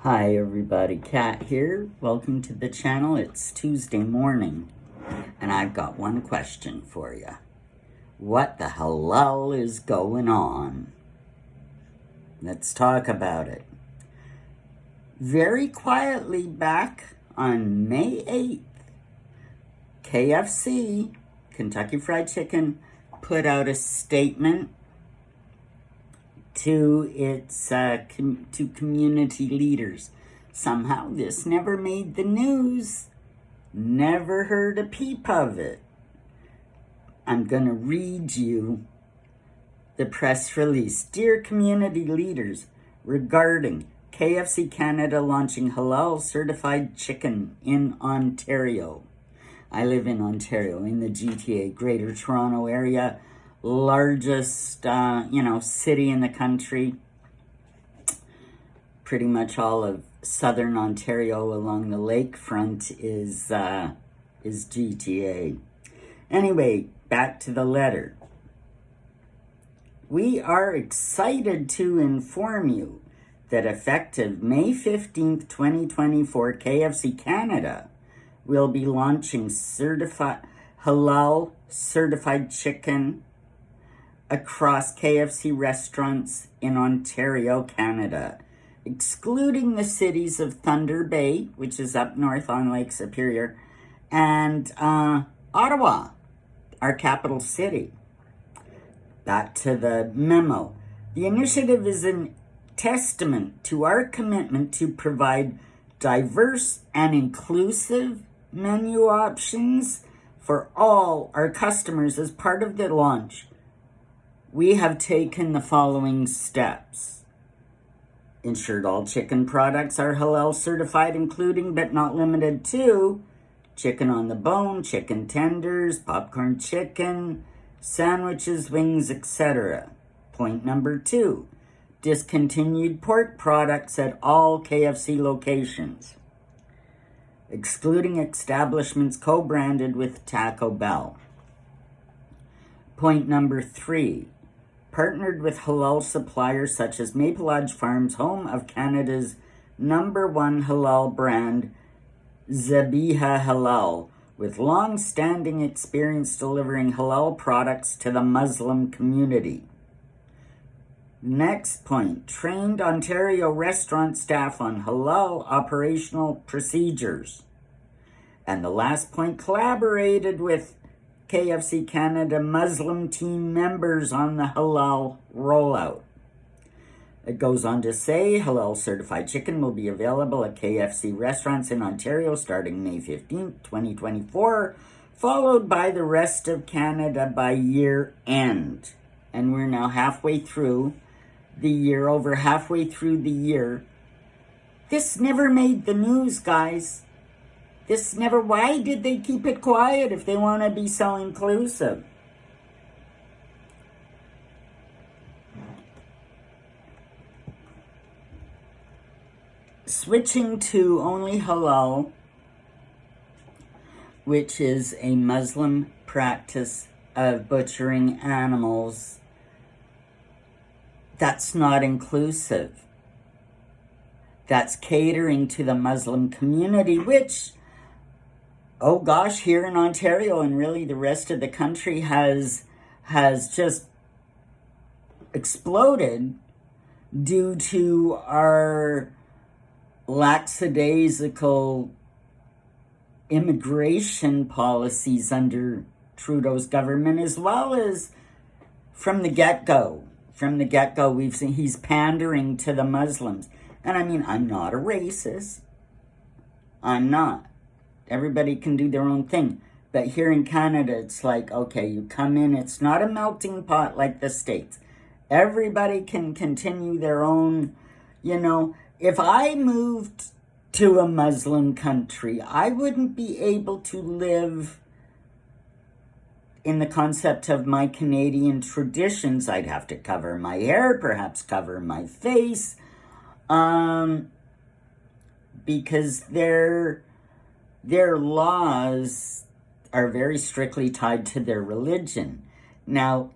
Hi everybody, Kat here. Welcome to the channel. It's Tuesday morning and I've got one question for you. What the halal is going on? Let's talk about it. Very quietly back on May 8th, KFC, Kentucky Fried Chicken, put out a statement to its to community leaders. Somehow this never made the news. Never heard a peep of it. I'm going to read you the press release. Dear community leaders, regarding KFC Canada launching halal certified chicken in Ontario. I live in Ontario, in the GTA, Greater Toronto Area, largest, city in the country. Pretty much all of southern Ontario along the lakefront is GTA. Anyway, back to the letter. We are excited to inform you that effective May 15th, 2024, KFC Canada will be launching halal certified chicken across KFC restaurants in Ontario, Canada, excluding the cities of Thunder Bay, which is up north on Lake Superior, and Ottawa, our capital city. Back to the memo. The initiative is a testament to our commitment to provide diverse and inclusive menu options for all our customers. As part of the launch, we have taken the following steps. Ensured all chicken products are halal certified, including but not limited to chicken on the bone, chicken tenders, popcorn chicken, sandwiches, wings, etc. Point number 2, discontinued pork products at all KFC locations, excluding establishments co-branded with Taco Bell. Point number 3, partnered with halal suppliers such as Maple Lodge Farms, home of Canada's #1 halal brand, Zabiha Halal, with long-standing experience delivering halal products to the Muslim community. Next point, trained Ontario restaurant staff on halal operational procedures. And the last point, collaborated with KFC Canada Muslim team members on the halal rollout. It goes on to say halal certified chicken will be available at KFC restaurants in Ontario starting May 15th, 2024, followed by the rest of Canada by year end. And we're now halfway through the year, over halfway through the year. This never made the news, guys. Why did they keep it quiet if they want to be so inclusive? Switching to only halal, which is a Muslim practice of butchering animals, that's not inclusive. That's catering to the Muslim community, which, oh gosh, here in Ontario and really the rest of the country has just exploded due to our lackadaisical immigration policies under Trudeau's government, as well as from the get-go. From the get-go, we've seen he's pandering to the Muslims. And I mean, I'm not a racist. I'm not. Everybody can do their own thing. But here in Canada, it's like, okay, you come in, it's not a melting pot like the States. Everybody can continue their own, if I moved to a Muslim country, I wouldn't be able to live in the concept of my Canadian traditions. I'd have to cover my hair, perhaps cover my face, because their laws are very strictly tied to their religion. Now,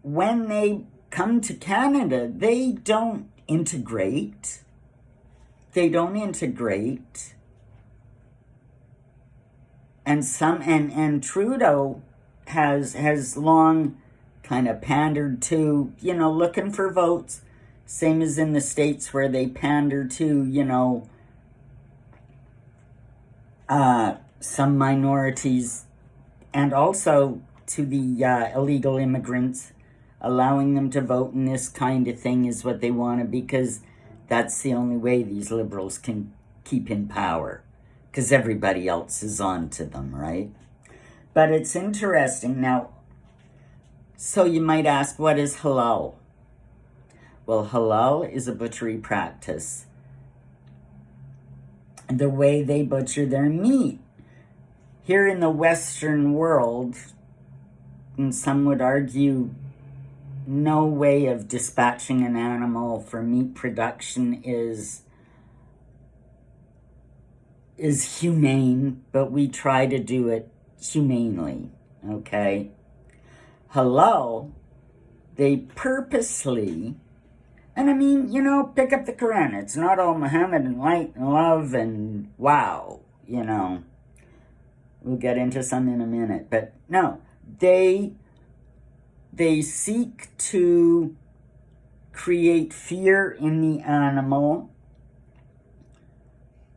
when they come to Canada, they don't integrate. They don't integrate. And Trudeau has long kind of pandered to, looking for votes, same as in the States where they pander to, some minorities, and also to the illegal immigrants, allowing them to vote in this kind of thing is what they want, because that's the only way these liberals can keep in power, because everybody else is on to them, right? But it's interesting. Now, so you might ask, what is halal? Well, halal is a butchery practice. The way they butcher their meat. Here in the Western world, and some would argue, no way of dispatching an animal for meat production is humane, but we try to do it humanely, okay? Halal, they purposely, and I mean, pick up the Quran. It's not all Muhammad and light and love and wow, We'll get into some in a minute. But no, they seek to create fear in the animal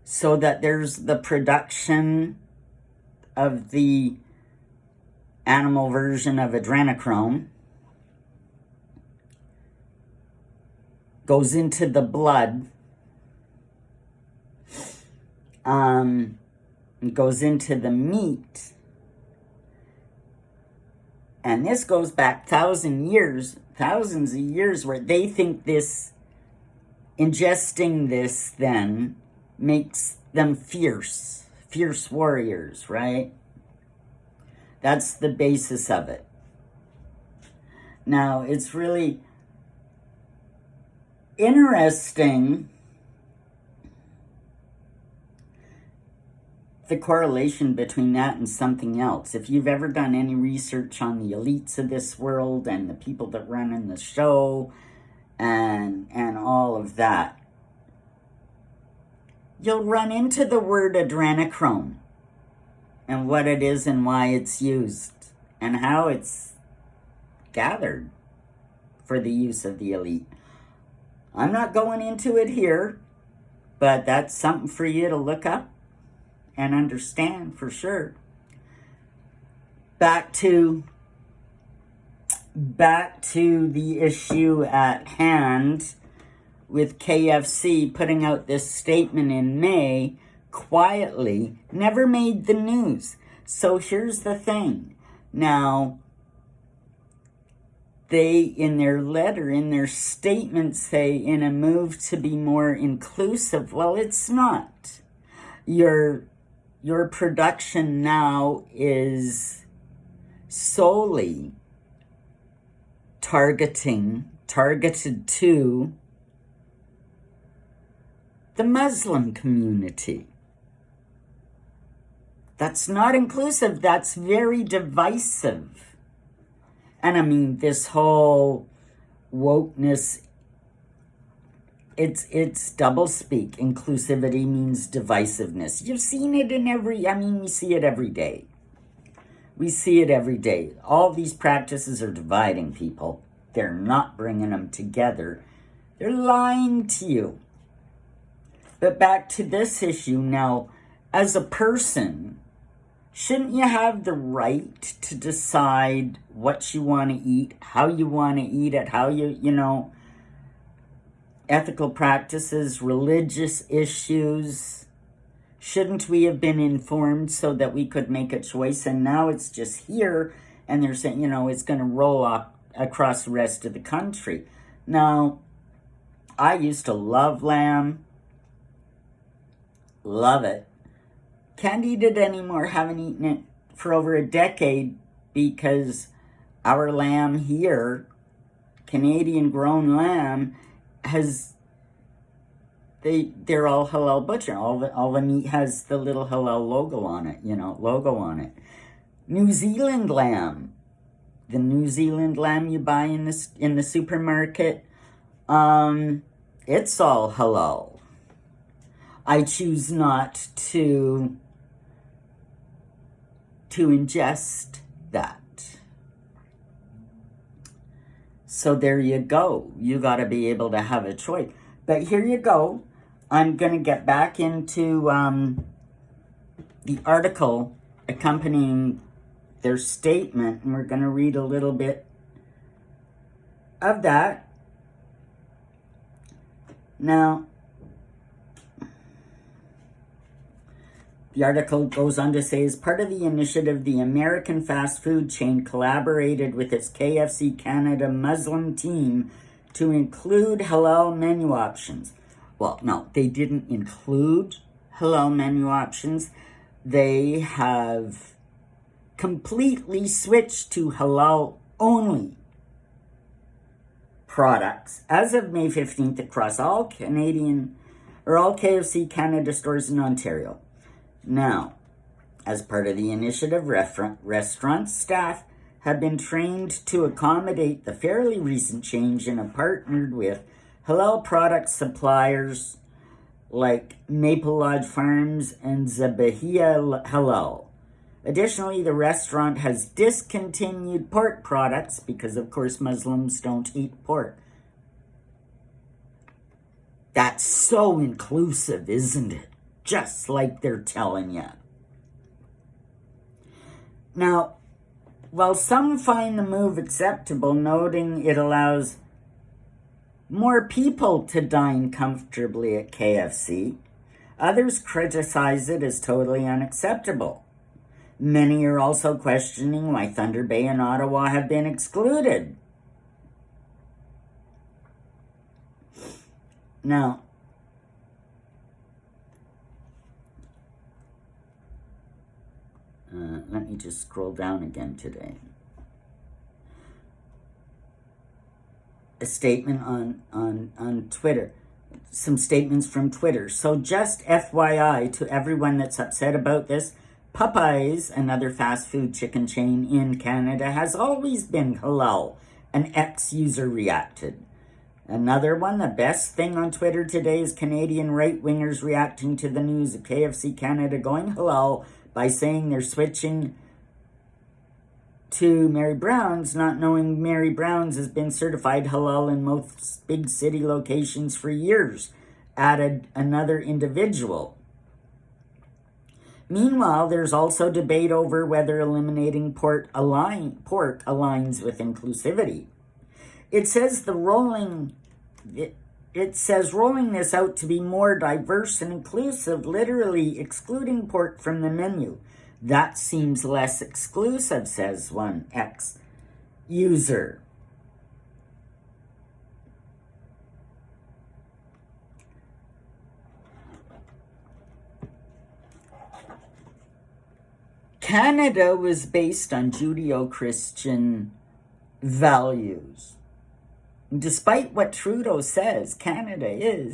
so that there's the production of the animal version of adrenochrome, goes into the blood, goes into the meat, and this goes back thousands of years, where they think ingesting this then makes them fierce warriors, right? That's the basis of it. Now, it's really interesting, the correlation between that and something else. If you've ever done any research on the elites of this world and the people that run in the show and all of that, you'll run into the word adrenochrome and what it is and why it's used and how it's gathered for the use of the elite. I'm not going into it here, but that's something for you to look up and understand for sure. Back to the issue at hand, with KFC putting out this statement in May, quietly, never made the news. So here's the thing. Now, they, in their letter, in their statement, say, in a move to be more inclusive. Well, it's not. Your production now is solely targeted to the Muslim community. That's not inclusive. That's very divisive. And I mean, this whole wokeness, it's doublespeak. Inclusivity means divisiveness. You've seen it we see it every day. We see it every day. All these practices are dividing people. They're not bringing them together. They're lying to you. But back to this issue now, as a person, shouldn't you have the right to decide what you want to eat, how you want to eat it, how ethical practices, religious issues? Shouldn't we have been informed so that we could make a choice? And now it's just here, and they're saying, it's going to roll up across the rest of the country. Now, I used to love lamb. Love it. Can't eat it anymore. Haven't eaten it for over a decade because our lamb here, Canadian grown lamb, they're all halal butcher. All the meat has the little halal logo on it, New Zealand lamb. The New Zealand lamb you buy in the supermarket, it's all halal. I choose not to ingest that. So there you go. You got to be able to have a choice. But here you go. I'm going to get back into the article accompanying their statement, and we're going to read a little bit of that. Now, the article goes on to say, as part of the initiative, the American fast food chain collaborated with its KFC Canada Muslim team to include halal menu options. Well, no, they didn't include halal menu options. They have completely switched to halal only products as of May 15th across all KFC Canada stores in Ontario. Now, as part of the initiative, restaurant staff have been trained to accommodate the fairly recent change and have partnered with halal product suppliers like Maple Lodge Farms and Zabahia Halal. Additionally, the restaurant has discontinued pork products because, of course, Muslims don't eat pork. That's so inclusive, isn't it? Just like they're telling you. Now, while some find the move acceptable, noting it allows more people to dine comfortably at KFC, others criticize it as totally unacceptable. Many are also questioning why Thunder Bay and Ottawa have been excluded. Now, let me just scroll down again today. A statement on Twitter. Some statements from Twitter. So just FYI to everyone that's upset about this, Popeyes, another fast food chicken chain in Canada, has always been halal. An ex-user reacted. Another one, the best thing on Twitter today is Canadian right-wingers reacting to the news of KFC Canada going halal by saying they're switching to Mary Brown's, not knowing Mary Brown's has been certified halal in most big city locations for years, added another individual. Meanwhile, there's also debate over whether eliminating pork aligns with inclusivity. It says rolling this out to be more diverse and inclusive, literally excluding pork from the menu. That seems less exclusive, says one ex-user. Canada was based on Judeo-Christian values. Despite what Trudeau says, Canada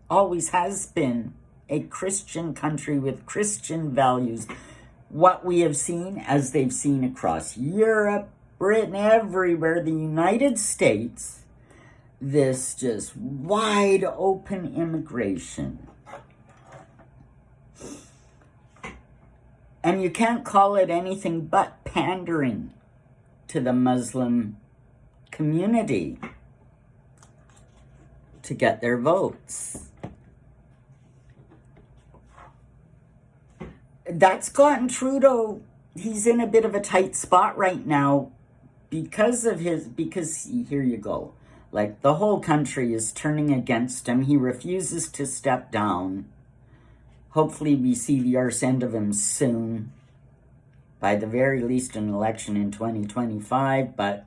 always has been a Christian country with Christian values. What we have seen, as they've seen across Europe, Britain, everywhere, the United States, this just wide open immigration. And you can't call it anything but pandering to the Muslim community to get their votes. That's gotten Trudeau, he's in a bit of a tight spot right now because here you go. Like, the whole country is turning against him. He refuses to step down. Hopefully we see the arse end of him soon. By the very least, an election in 2025. But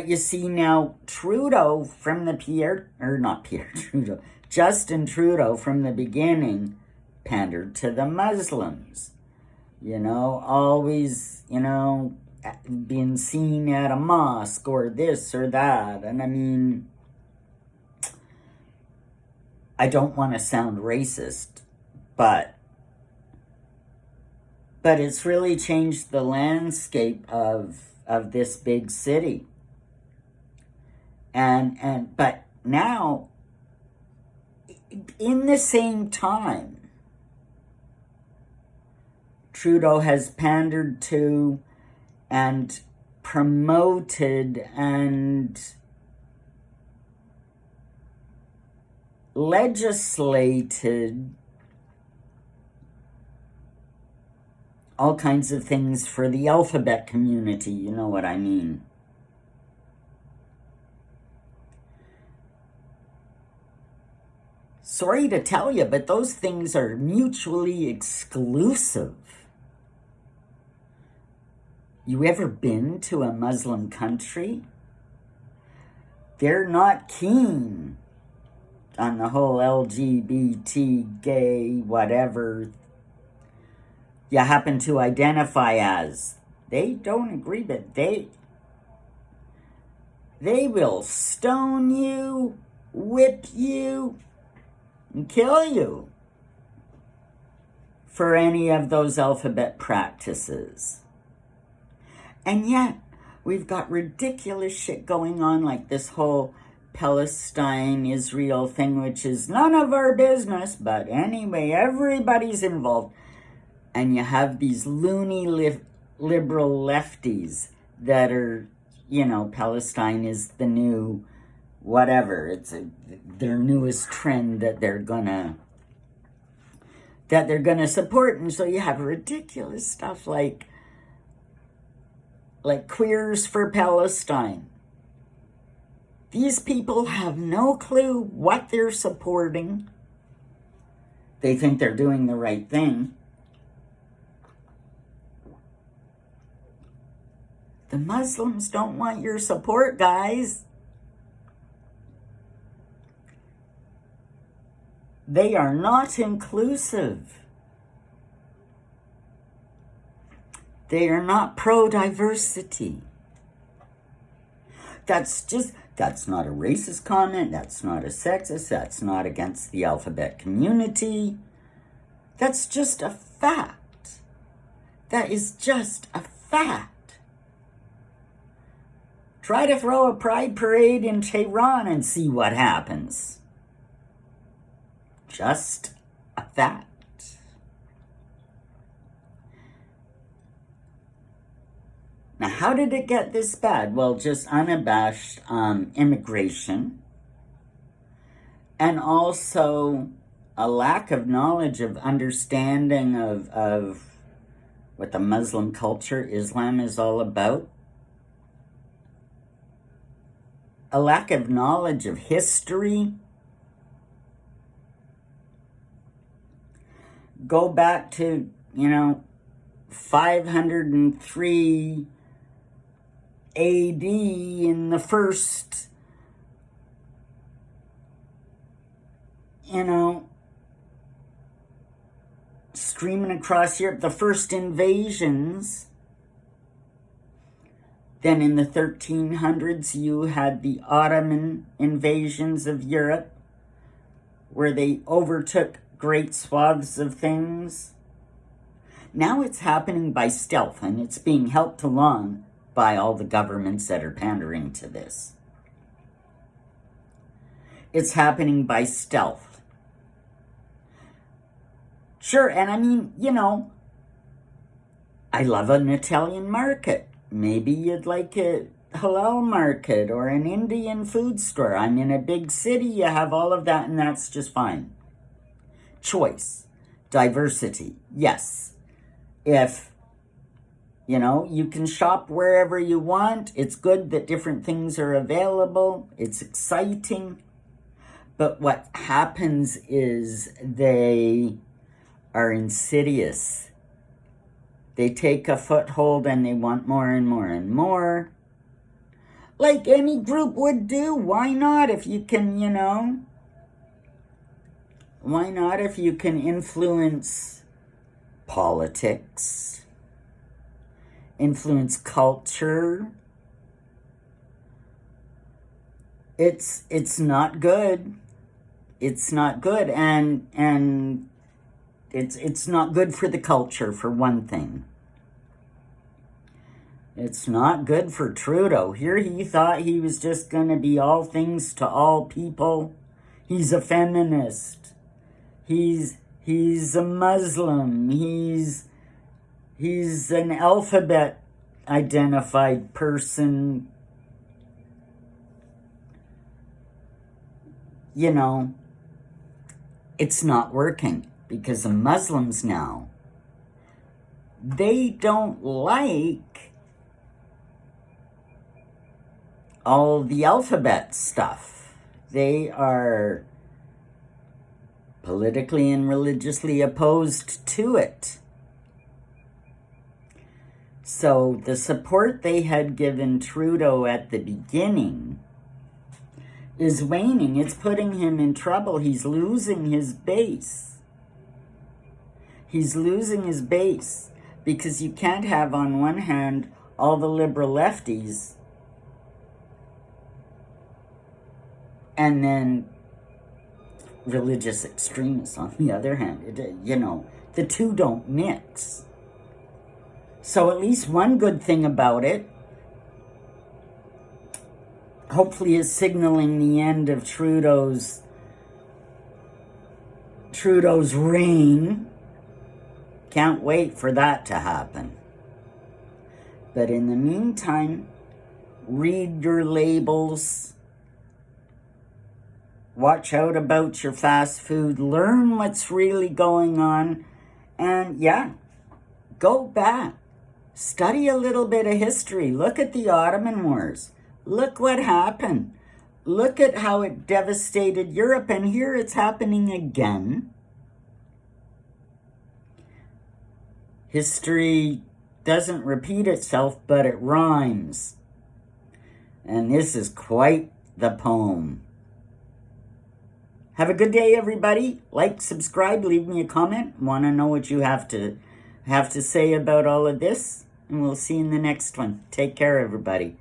you see now, Trudeau from the Justin Trudeau from the beginning pandered to the Muslims. Always, being seen at a mosque or this or that. And I mean, I don't want to sound racist, but it's really changed the landscape of this big city. But now in the same time, Trudeau has pandered to and promoted and legislated all kinds of things for the alphabet community, you know what I mean. Sorry to tell you, but those things are mutually exclusive. You ever been to a Muslim country? They're not keen on the whole LGBT, gay, whatever you happen to identify as. They don't agree, but they will stone you, whip you, and kill you for any of those alphabet practices. And yet, we've got ridiculous shit going on, like this whole Palestine-Israel thing, which is none of our business, but anyway, everybody's involved. And you have these loony liberal lefties that are, you know, Palestine is the new whatever. It's their newest trend that they're gonna support. And so you have ridiculous stuff like Queers for Palestine. These people have no clue what they're supporting. They think they're doing the right thing. The Muslims don't want your support, guys. They are not inclusive. They are not pro-diversity. That's not a racist comment. That's not a sexist. That's not against the alphabet community. That's just a fact. That is just a fact. Try to throw a pride parade in Tehran and see what happens. Just a fact. Now, how did it get this bad? Well, just unabashed immigration, and also a lack of knowledge of understanding of what the Muslim culture, Islam, is all about. A lack of knowledge of history. Go back to, 503 AD in the first, streaming across Europe, the first invasions. Then in the 1300s, you had the Ottoman invasions of Europe, where they overtook great swaths of things. Now it's happening by stealth, and it's being helped along by all the governments that are pandering to this. It's happening by stealth. Sure, and I mean, I love an Italian market. Maybe you'd like a halal market or an Indian food store. I'm in a big city, you have all of that, and that's just fine. Choice, diversity, yes. If, you can shop wherever you want, it's good that different things are available, it's exciting. But what happens is they are insidious. They take a foothold and they want more and more and more. Like any group would do. Why not if you can, Why not if you can influence politics, influence culture? It's not good. It's not good, and it's not good for the culture, for one thing. It's not good for Trudeau. Here he thought he was just going to be all things to all people. He's a feminist. He's a Muslim. He's an alphabet identified person. You know, it's not working because the Muslims now, they don't like all the alphabet stuff. They are politically and religiously opposed to it. So the support they had given Trudeau at the beginning is waning. It's putting him in trouble. He's losing his base. He's losing his base because you can't have on one hand all the liberal lefties and then religious extremists on the other hand. You know, the two don't mix. So at least one good thing about it, hopefully, is signaling the end of Trudeau's reign. Can't wait for that to happen. But in the meantime, read your labels. Watch out about your fast food. Learn what's really going on. And yeah, go back. Study a little bit of history. Look at the Ottoman Wars. Look what happened. Look at how it devastated Europe. And here it's happening again. History doesn't repeat itself, but it rhymes. And this is quite the poem. Have a good day, everybody. Like, subscribe, leave me a comment. Want to know what you have to say about all of this? And we'll see you in the next one. Take care, everybody.